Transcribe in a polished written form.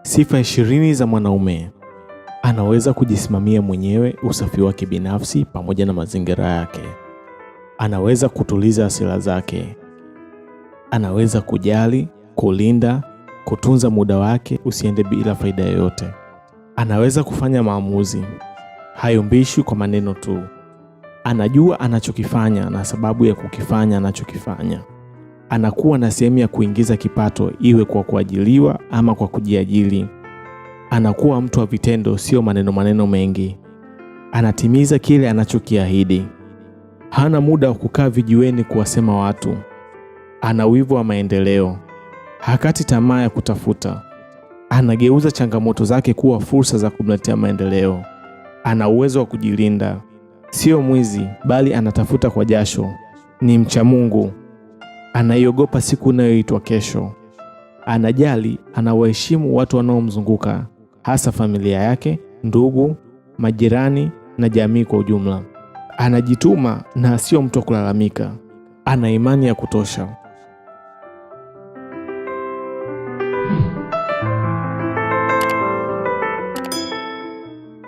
Sifa 20 za mwanaume. Anaweza kujisimamia mwenyewe, usafi wake binafsi pamoja na mazingira yake. Anaweza kutuliza hasira zake. Anaweza kujali, kulinda, kutunza muda wake usiende bila faida yoyote. Anaweza kufanya maamuzi. Hayumbishwi kwa maneno tu. Anajua anachokifanya na sababu ya kukifanya anachokifanya. Anakuwa na sehemu ya kuingiza kipato, iwe kwa kuajiliwa ama kwa kujiajiri. Anakuwa mtu wa vitendo, sio maneno mengi. Anatimiza kile anachokiahidi. Hana muda wa kukaa vijiweni kuwasema watu. Ana wivu wa maendeleo. Hakati tamaa ya kutafuta. Anageuza changamoto zake kuwa fursa za kumletea maendeleo. Ana uwezo wa kujilinda. Sio mwizi, bali anatafuta kwa jasho. Ni mcha Mungu. Anaiogopa siku inayoitwa kesho. Anajali, anawaheshimu watu wanaomzunguka, hasa familia yake, ndugu, majirani na jamii kwa ujumla. Anajituma na sio mtu wa kulalamika. Ana imani ya kutosha.